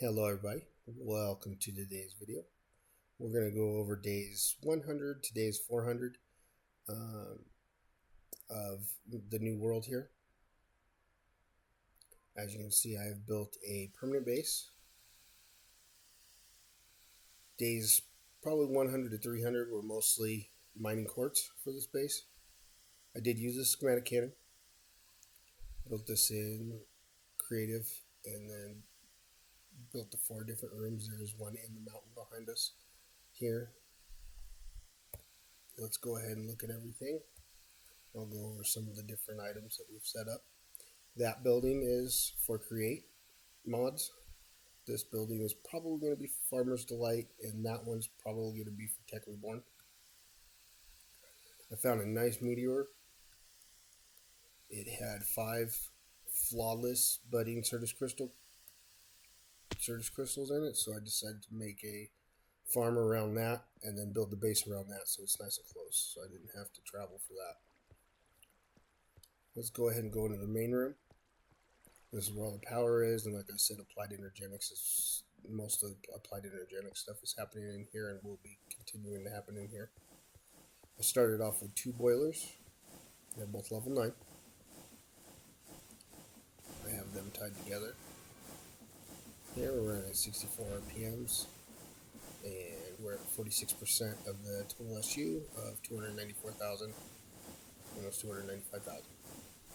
Hello everybody, welcome to today's video. We're going to go over days 100 to days 400 of the new world here. As you can see, I have built a permanent base. Days probably 100 to 300 were mostly mining quartz for this base. I did use a schematic cannon. Built this in creative and then built the 4 different rooms. There's one in the mountain behind us here. Let's go ahead and look at everything. I'll go over some of the different items that we've set up. That building is for create mods. This building is probably going to be Farmer's Delight, and that one's probably going to be for Tech Reborn. I found a nice meteor. It had 5 flawless budding Certus crystals in it, so I decided to make a farm around that and then build the base around that so it's nice and close, so I didn't have to travel for that. Let's go ahead and go into the main room. This is where all the power is, and like I said, Applied Energetics is most of the Applied Energetics stuff is happening in here and will be continuing to happen in here. I started off with 2 boilers. They're both level 9. I have them tied together. Here we're running at 64 RPMs, and we're at 46% of the total SU of 294,000, almost 295,000.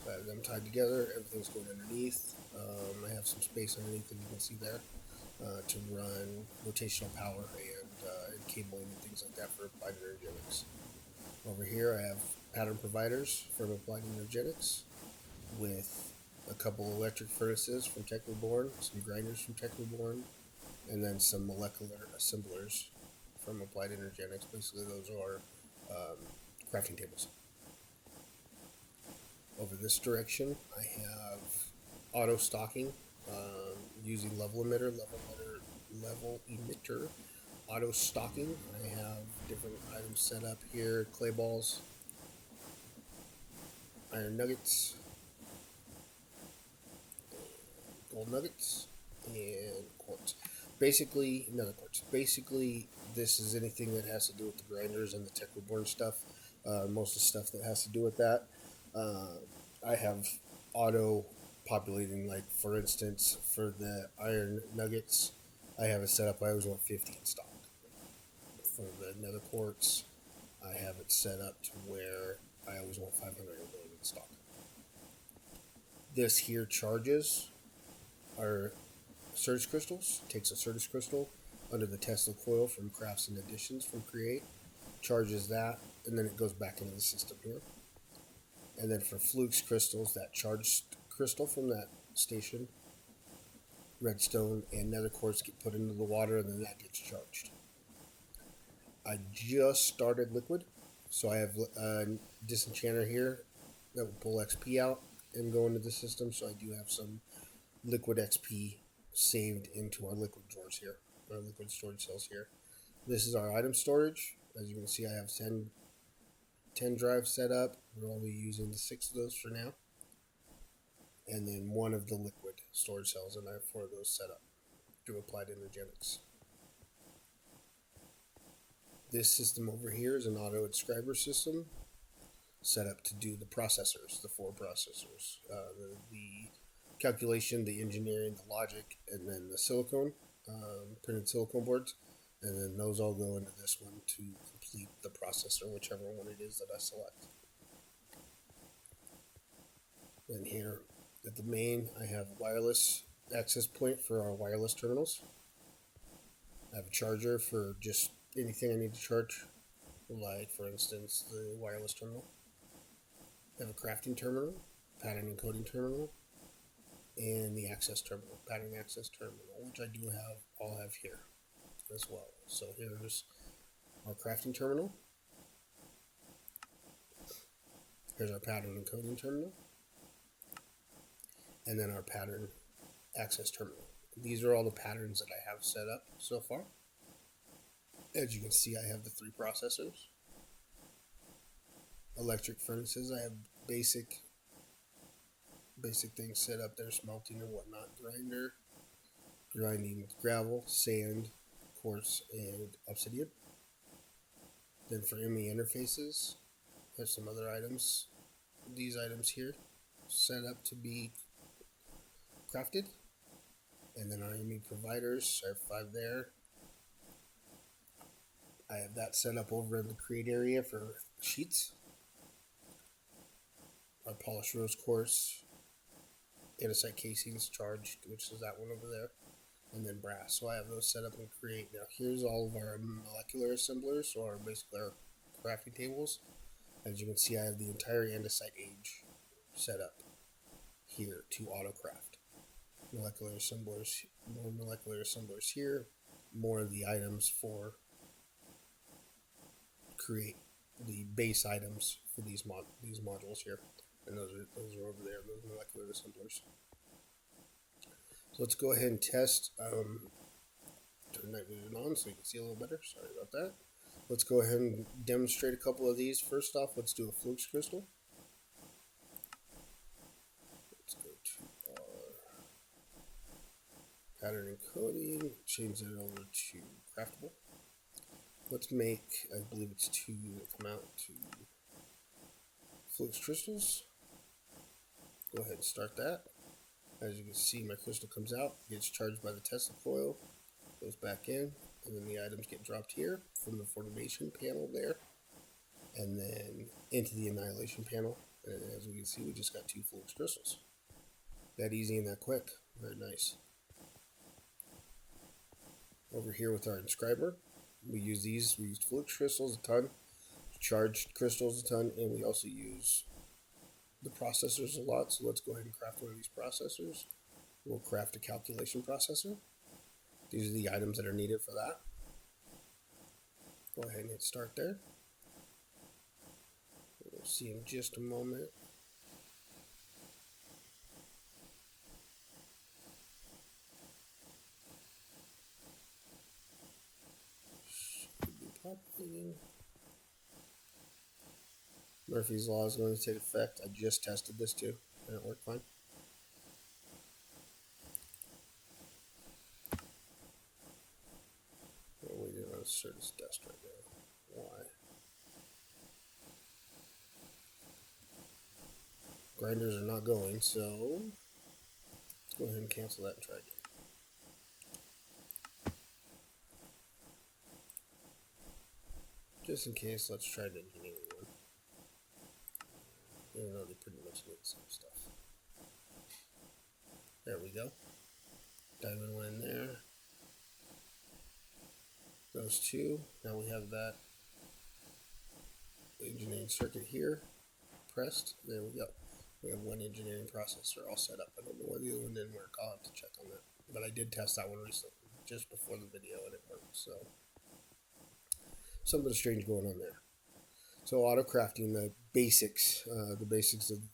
I have them tied together, everything's going underneath. I have some space underneath that you can see there to run rotational power and cabling and things like that for Applied Energetics. Over here I have pattern providers from Applied Energetics with a couple electric furnaces from Tech Reborn, some grinders from Tech Reborn, and then some molecular assemblers from Applied Energetics. Basically those are crafting tables. Over this direction, I have auto stocking using level emitter, auto stocking. I have different items set up here: clay balls, iron nuggets, gold nuggets, and quartz. Basically, another quartz. Basically, this is anything that has to do with the grinders and the Tech Reborn stuff. Most of the stuff that has to do with that. I have auto populating, like for instance, for the iron nuggets, I have it set up, I always want 50 in stock. For the nether quartz, I have it set up to where I always want 500 in stock. This here charges our Certus crystals, takes a Certus crystal under the Tesla coil from Crafts and Additions from Create, charges that, and then it goes back into the system here. And then for Fluke's crystals, that charged crystal from that station, redstone and nether quartz get put into the water, and then that gets charged. I just started liquid, so I have a disenchanter here that will pull XP out and go into the system, so I do have some liquid XP saved into our liquid drawers here, our liquid storage cells here. This is our item storage. As you can see, I have 10 drives set up. We're only using the 6 of those for now. And then 1 of the liquid storage cells, and I have 4 of those set up through Applied Energetics. This system over here is an auto inscriber system set up to do the processors, the 4 processors. The calculation, the engineering, the logic, and then the silicone, printed silicone boards. And then those all go into this one to complete the processor, whichever one it is that I select. And here at the main, I have a wireless access point for our wireless terminals. I have a charger for just anything I need to charge, like for instance the wireless terminal. I have a crafting terminal, pattern and coding terminal, and the access terminal, pattern access terminal, which I do have, all have here as well. So here's our crafting terminal. Here's our pattern and coding terminal. And then our pattern access terminal. These are all the patterns that I have set up so far. As you can see, I have the 3 processors. Electric furnaces, I have basic things set up there, smelting and whatnot. grinding gravel, sand, quartz, and obsidian. Then for ME interfaces, there's some other items. These items here set up to be crafted. And then our ME providers, I have 5 there. I have that set up over in the create area for sheets. Our polished rose quartz, andesite casings charged, which is that one over there, and then brass. So I have those set up in create. Now here's all of our molecular assemblers, or basically our crafting tables. As you can see, I have the entire andesite age set up here to autocraft. Molecular assemblers, more molecular assemblers here, more of the items for create the base items for these modules here, and those are over there, those molecular assemblers. So let's go ahead and test. Turn night vision on so you can see a little better. Sorry about that. Let's go ahead and demonstrate a couple of these. First off, let's do a flux crystal. Let's go to our pattern encoding, change that over to craftable. Let's make, I believe it's 2 that come out to flux crystals. Go ahead and start that. As you can see, my crystal comes out, gets charged by the Tesla coil, goes back in, and then the items get dropped here from the formation panel there, and then into the annihilation panel. And as we can see, we just got 2 flux crystals. That easy and that quick. Very nice. Over here with our inscriber, we use these. We use flux crystals a ton, charged crystals a ton, and we also use the processors a lot. So let's go ahead and craft one of these processors. We'll craft a calculation processor. These are the items that are needed for that. Go ahead and hit start there. We'll see in just a moment. Should be populating. Murphy's Law is going to take effect. I just tested this too, and it worked fine. We're waiting on a Certus dust right now. Why? Grinders are not going, so let's go ahead and cancel that and try again. Just in case, let's try the engineering one. Even though they pretty much need the same stuff. There we go. Diamond went in there. Those 2. Now we have that engineering circuit here pressed. There we go. We have 1 engineering processor all set up. I don't know why the other one didn't work. I'll have to check on that. But I did test that one recently, just before the video, and it worked. So something strange going on there. So auto crafting, the basics of the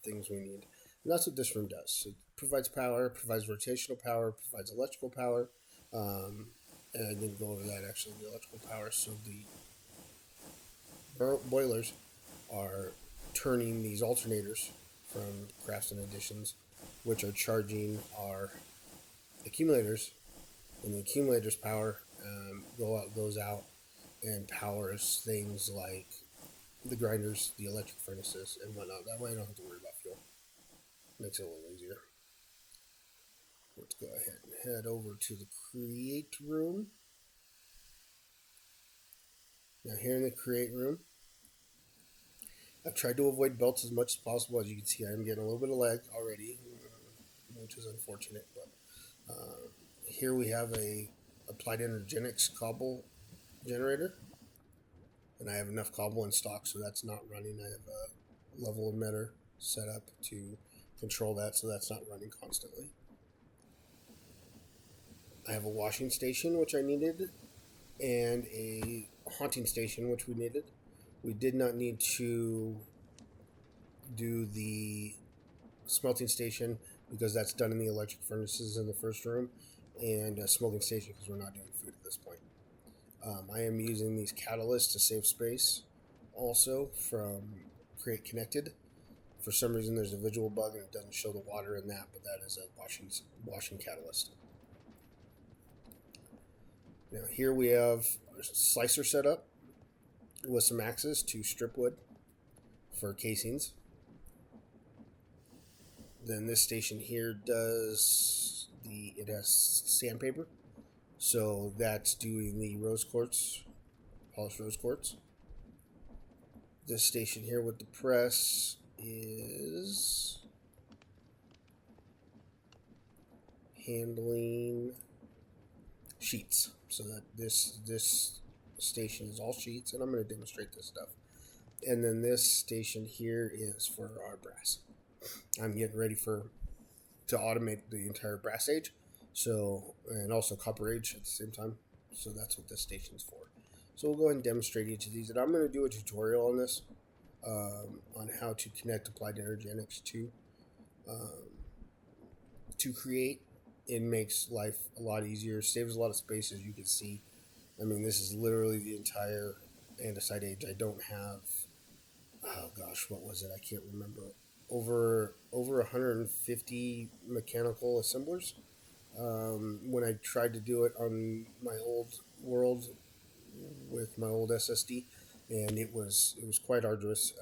things we need. And that's what this room does. It provides power, provides rotational power, provides electrical power. And I didn't go over that actually, the electrical power. So the boilers are turning these alternators from Crafts and Additions, which are charging our accumulators, and the accumulators power goes out and powers things like the grinders, the electric furnaces, and whatnot. That way I don't have to worry about fuel. Makes it a little easier. Let's go ahead and head over to the create room. Now here in the create room, I've tried to avoid belts as much as possible. As you can see, I'm getting a little bit of lag already, which is unfortunate. But here we have a Applied Energistics cobble generator, and I have enough cobble in stock, so that's not running. I have a level emitter set up to control that, so that's not running constantly. I have a washing station, which I needed, and a haunting station, which we needed. We did not need to do the smelting station because that's done in the electric furnaces in the first room, and a smoking station because we're not doing food at this point. I am using these catalysts to save space also from Create Connected. For some reason there's a visual bug and it doesn't show the water in that, but that is a washing catalyst. Now here we have a slicer set up with some axes to strip wood for casings. Then this station here it has sandpaper, so that's doing the rose quartz, polished rose quartz. This station here with the press is handling sheets. So that this station is all sheets, and I'm going to demonstrate this stuff. And then this station here is for our brass. I'm getting ready to automate the entire brass age, so, and also copper age at the same time. So that's what this station's for. So we'll go ahead and demonstrate each of these, and I'm going to do a tutorial on this, on how to connect Applied Energetics to create. It makes life a lot easier, saves a lot of space, as you can see. I mean, this is literally the entire andesite age. I don't have, oh gosh, what was it? I can't remember. Over 150 mechanical assemblers. When I tried to do it on my old world with my old SSD, and it was quite arduous,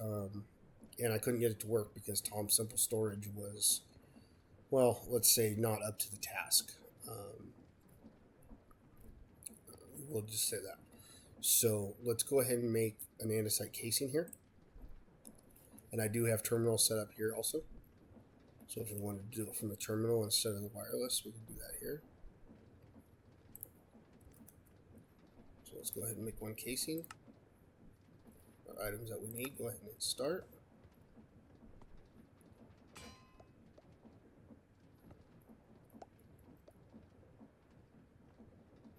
and I couldn't get it to work because Tom's Simple Storage was, well, let's say, not up to the task. We'll just say that. So let's go ahead and make an andesite casing here. And I do have terminals set up here also. So if we wanted to do it from the terminal instead of the wireless, we can do that here. So let's go ahead and make one casing. Our items that we need, go ahead and hit start.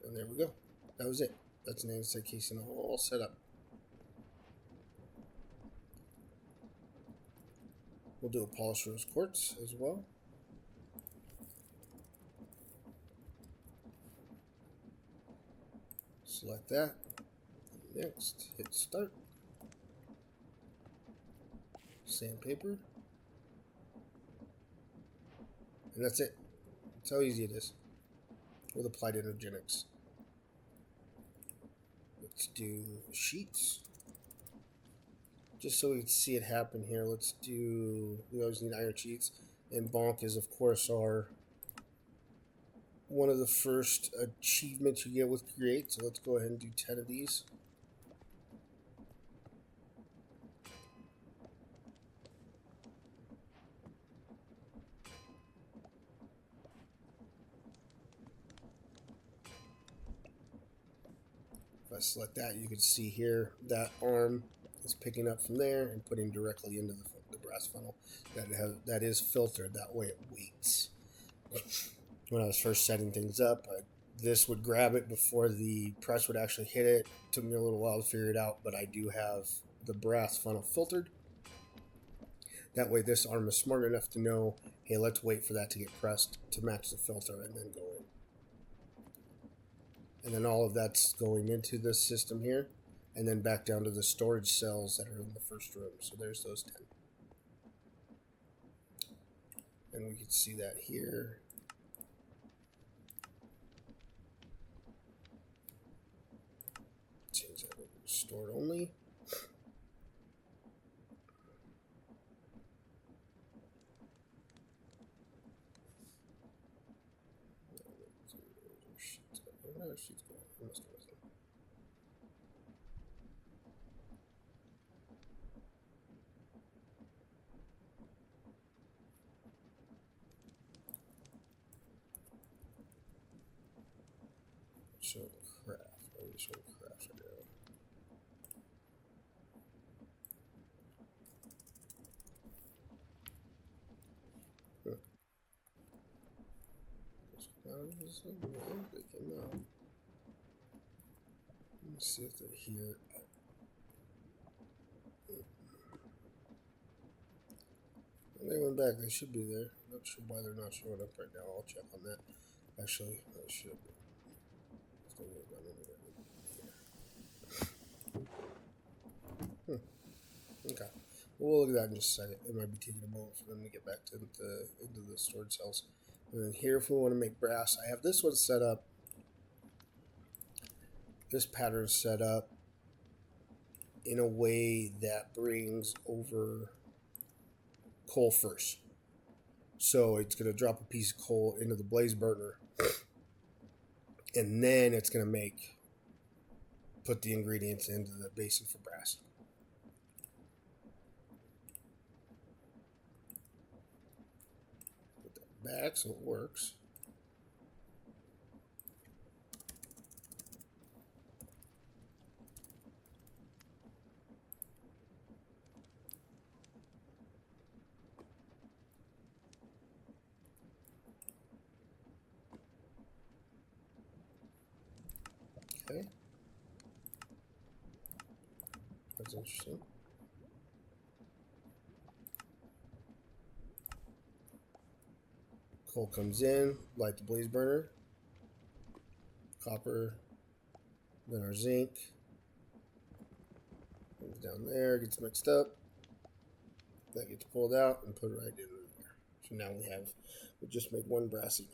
And there we go. That was it. That's an andesite casing all set up. We'll do a polished rose quartz as well. Select that. Next, hit start. Sandpaper. And that's it. That's how easy it is with Applied Energetics. Let's do sheets. Just so we can see it happen here, we always need iron sheets. And bonk is, of course, one of the first achievements you get with Create. So let's go ahead and do 10 of these. If I select that, you can see here that arm is picking up from there and putting directly into the brass funnel. That is filtered, that way it waits. When I was first setting things up, this would grab it before the press would actually hit it. It took me a little while to figure it out, but I do have the brass funnel filtered. That way this arm is smart enough to know, hey, let's wait for that to get pressed to match the filter and then go in. And then all of that's going into this system here, and then back down to the storage cells that are in the first room. So there's those 10. And we can see that here. Change that over to stored only. Where is she going? I must have missed it. Show craft. I need to show craft right now. They came out. Let me see if they're here. They went back. They should be there. I'm not sure why they're not showing up right now. I'll check on that. Actually, I should be. Okay. We'll look at that in just a second. It might be taking a moment for them to get back into the storage cells. And then here, if we want to make brass, I have this one set up this pattern set up in a way that brings over coal first. So it's going to drop a piece of coal into the blaze burner, and then it's going to put the ingredients into the basin for brass. Put that back so it works. Okay. That's interesting. Coal comes in, light the blaze burner. Copper, then our zinc. Comes down there, gets mixed up. That gets pulled out and put right in there. So now we just made one brassy.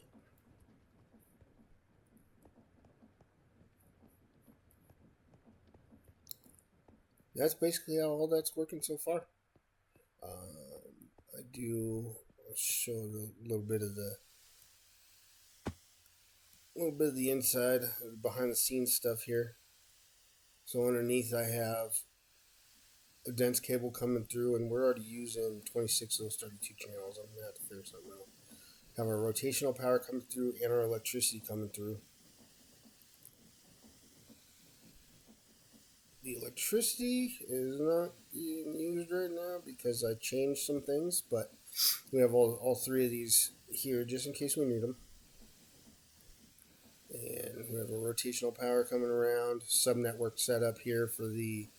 That's basically how all that's working so far. I'll show a little bit of the inside, behind the scenes stuff here. So underneath I have a dense cable coming through, and we're already using 26 of those 32 channels. I'm gonna have to figure something out. Have our rotational power coming through and our electricity coming through. The electricity is not being used right now because I changed some things, but we have all three of these here just in case we need them. And we have a rotational power coming around, sub-network set up here for the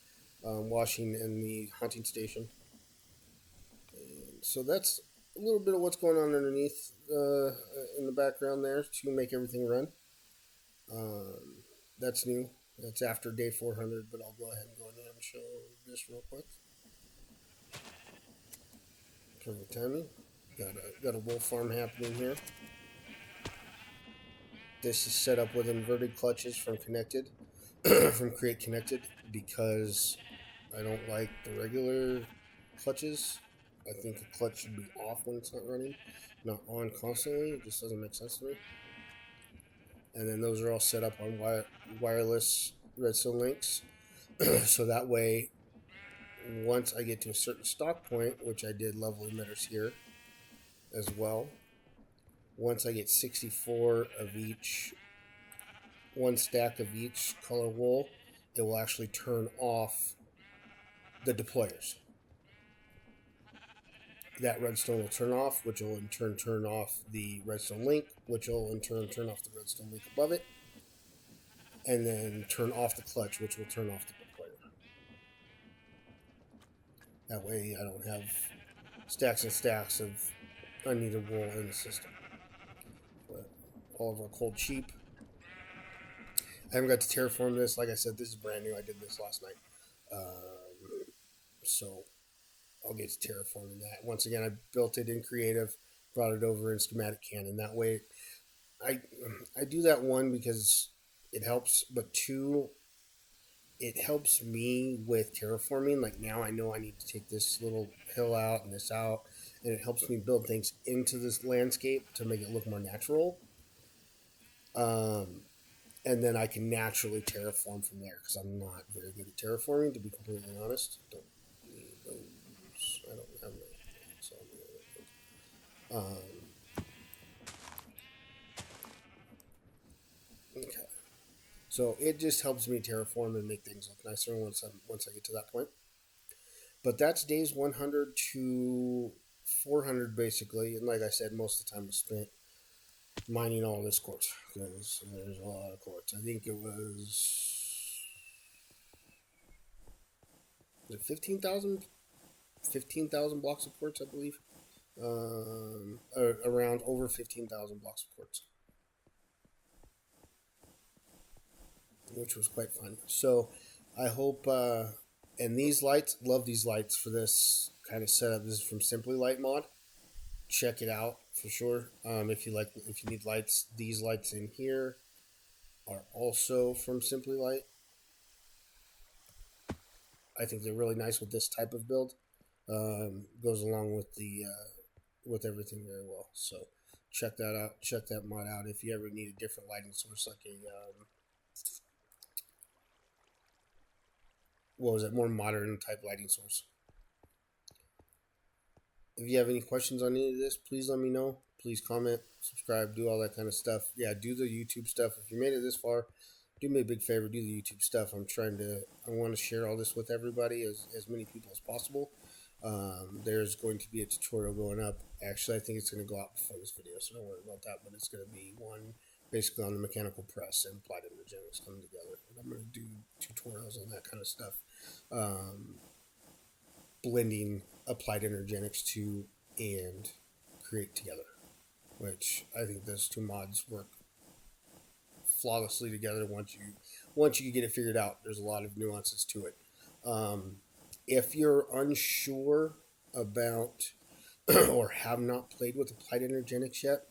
washing and the hunting station. And so that's a little bit of what's going on underneath in the background there to make everything run. That's new. That's after day 400, but I'll go ahead and go in there and show this real quick. Perfect timing. Got a wool farm happening here. This is set up with inverted clutches from Connected, from Create Connected, because I don't like the regular clutches. I think the clutch should be off when it's not running, not on constantly. It just doesn't make sense to me. And then those are all set up on wireless redstone links. So that way, once I get to a certain stock point, which I did level emitters here as well, once I get 64 of each, one stack of each color wool, it will actually turn off the deployers. That redstone will turn off, which will in turn turn off the redstone link, which will in turn turn off the redstone link above it, and then turn off the clutch, which will turn off the deployer. That way I don't have stacks and stacks of unneeded wool in the system. But all of our cold cheap. I haven't got to terraform this. Like I said, this is brand new. I did this last night. So I'll get to terraforming that. Once again, I built it in Creative, brought it over in Schematic Canon. That way, I do that, one, because it helps, but two, it helps me with terraforming. Like now I know I need to take this little hill out and this out, and it helps me build things into this landscape to make it look more natural. And then I can naturally terraform from there, because I'm not very good at terraforming, to be completely honest. I don't have any. Okay. So it just helps me terraform and make things look nicer once I get to that point. But that's days 100 to 400 basically, and like I said, most of the time was spent mining all this quartz, because there's a lot of quartz. I think it was it 15,000 blocks of quartz, I believe. Around over 15,000 blocks of quartz, which was quite fun. So I hope, and these lights, love these lights for this kind of setup. This is from Simply Light mod. Check it out for sure. If you need lights, these lights in here are also from Simply Light. I think they're really nice with this type of build. Goes along with the with everything very well. So check that out. Check that mod out if you ever need a different lighting source, like a what was it, more modern type lighting source. If you have any questions on any of this, please let me know. Please comment, subscribe, do all that kind of stuff. Yeah, do the YouTube stuff. If you made it this far, do me a big favor, do the YouTube stuff. I want to share all this with everybody, as many people as possible. There's going to be a tutorial going up. Actually, I think it's going to go out before this video, so don't worry about that. But it's going to be one basically on the mechanical press and applied energetics coming together. And I'm going to do tutorials on that kind of stuff. Blending applied energetics to and create together, which I think those two mods work flawlessly together once you get it figured out. There's a lot of nuances to it. If you're unsure about or have not played with applied energetics yet,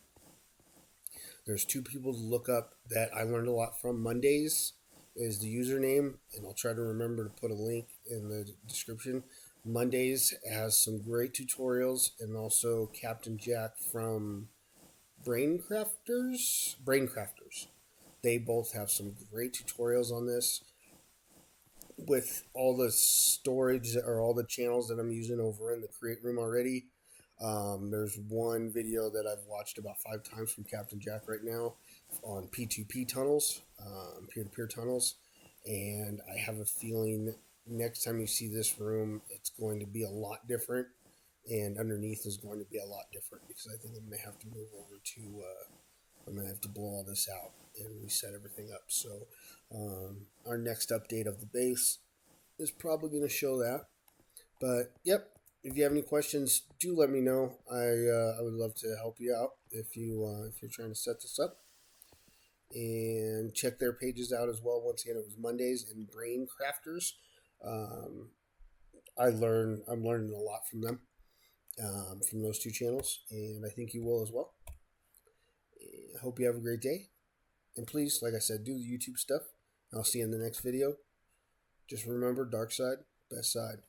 there's two people to look up that I learned a lot from. Mondays is the username, and I'll try to remember to put a link in the description. Mondays has some great tutorials, and also Captain Jack from Braincrafters. They both have some great tutorials on this with all the storage or all the channels that I'm using over in the create room already. There's one video that I've watched about 5 times from Captain Jack right now on P2P tunnels, peer-to-peer tunnels, and I have a feeling next time you see this room, it's going to be a lot different, and underneath is going to be a lot different, because I think I'm going to have to move over to, I'm going to have to blow all this out and reset everything up. So our next update of the base is probably going to show that. But, yep, if you have any questions, do let me know. I would love to help you out if you're trying to set this up. And check their pages out as well. Once again, it was Mondays and Braincrafters. I'm learning a lot from them, from those two channels, and I think you will as well. I hope you have a great day. And please, like I said, do the YouTube stuff. I'll see you in the next video. Just remember, dark side, best side.